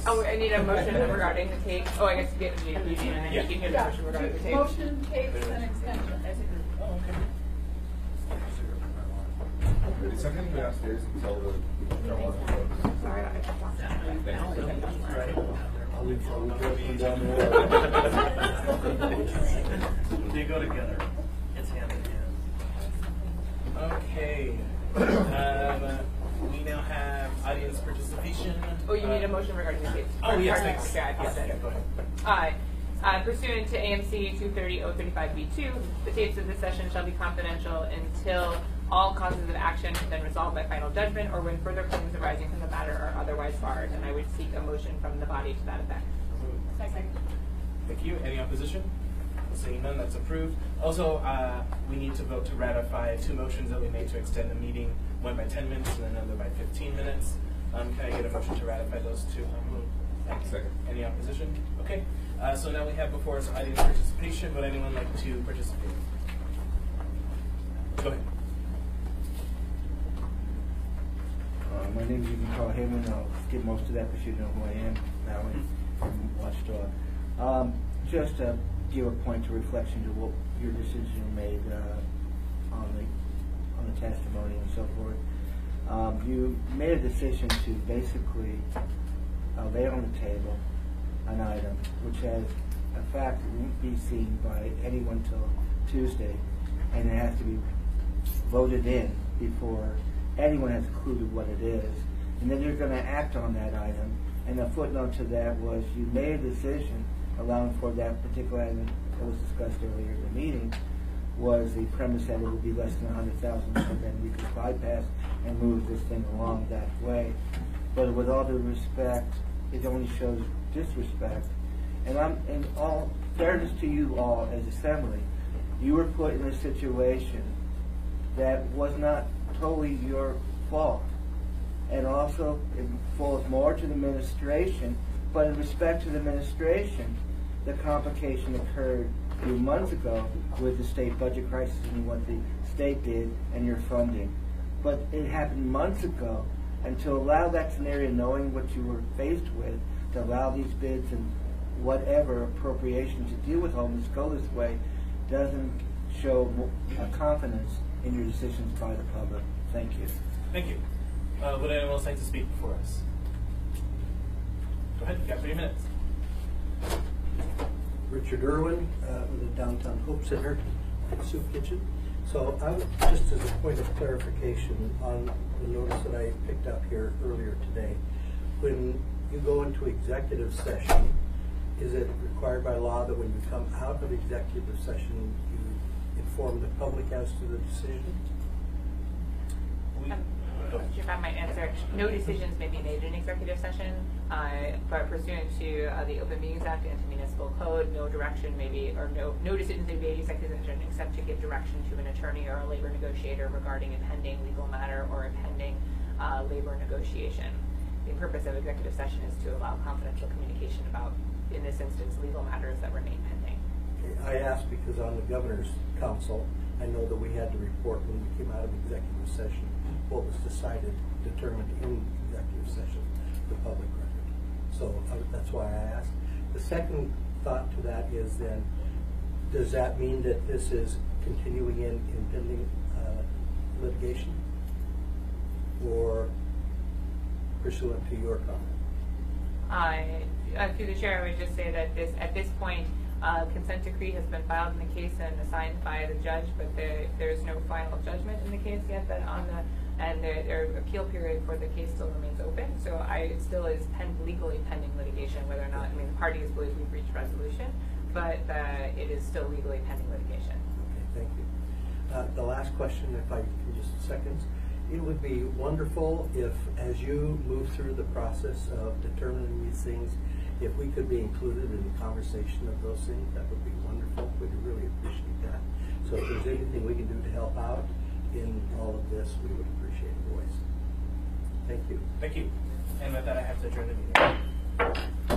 Oh, I need a motion regarding the tape. Oh, I guess you need a motion regarding the tape. Motion, tapes, and extension. Oh, okay. Did somebody go downstairs and tell the Sorry, I'll leave down there. They go together. It's hand in hand. Okay. We now have audience participation. Oh, you need a motion regarding the tape. Oh, yes, thanks. Okay, I said it. Go ahead. Pursuant to AMC 230.035B2, the tapes of this session shall be confidential until all causes of action have been resolved by final judgment or when further claims arising from the matter are otherwise barred. And I would seek a motion from the body to that effect. Second. Thank you. Any opposition? Seeing none, that's approved. Also, we need to vote to ratify 2 motions that we made to extend the meeting, one by 10 minutes and another by 15 minutes. Can I get a motion to ratify those 2? Second. Any opposition? Okay. So now we have before us audience participation. Would anyone like to participate? Go ahead. My name is Carl Heyman. I'll skip most of that because you know who I am, Valley from Watchdog. Just to give a point to reflection to what your decision made on the testimony and so forth. You made a decision to basically lay on the table an item which has a fact that won't be seen by anyone till Tuesday, and it has to be voted in before anyone has clued what it is. And then you're going to act on that item. And a footnote to that was you made a decision allowing for that particular item that was discussed earlier in the meeting was the premise that it would be less than 100,000, so then we could bypass and move this thing along that way. But with all due respect, it only shows disrespect. And in all fairness to you all as assembly, you were put in a situation that was not totally your fault. And also it falls more to the administration, but in respect to the administration, the complication occurred a few months ago with the state budget crisis and what the state did and your funding. But it happened months ago, and to allow that scenario, knowing what you were faced with, to allow these bids and whatever appropriation to deal with homeless go this way, doesn't show a confidence in your decisions by the public. Thank you. Thank you. Would anyone else like to speak before us? Go ahead, you got 3 minutes. Richard Irwin with the Downtown Hope Center Soup Kitchen. So just as a point of clarification on the notice that I picked up here earlier today, when you go into executive session, is it required by law that when you come out of executive session, you inform the public as to the decision? If I might answer, no decisions may be made in executive session, but pursuant to the Open Meetings Act and to Municipal Code, no direction may be, or no decisions may be made in executive session except to give direction to an attorney or a labor negotiator regarding a pending legal matter or a pending labor negotiation. The purpose of executive session is to allow confidential communication about, in this instance, legal matters that remain pending. I asked because on the Governor's Council, I know that we had to report when we came out of executive session what was decided, determined in executive session, the public record. So that's why I asked. The second thought to that is then, does that mean that this is continuing in pending litigation or pursuant to your comment? Through the chair, I would just say that at this point, consent decree has been filed in the case and assigned by the judge, but there's no final judgment in the case yet. And their appeal period for the case still remains open. So it still is legally pending litigation, whether or not, the parties believe we've reached resolution, but it is still legally pending litigation. Okay, thank you. The last question, if I can just seconds. It would be wonderful if, as you move through the process of determining these things, if we could be included in the conversation of those things, that would be wonderful. We'd really appreciate that. So if there's anything we can do to help out in all of this, we would appreciate a voice. Thank you. Thank you. And with that, I have to adjourn the meeting.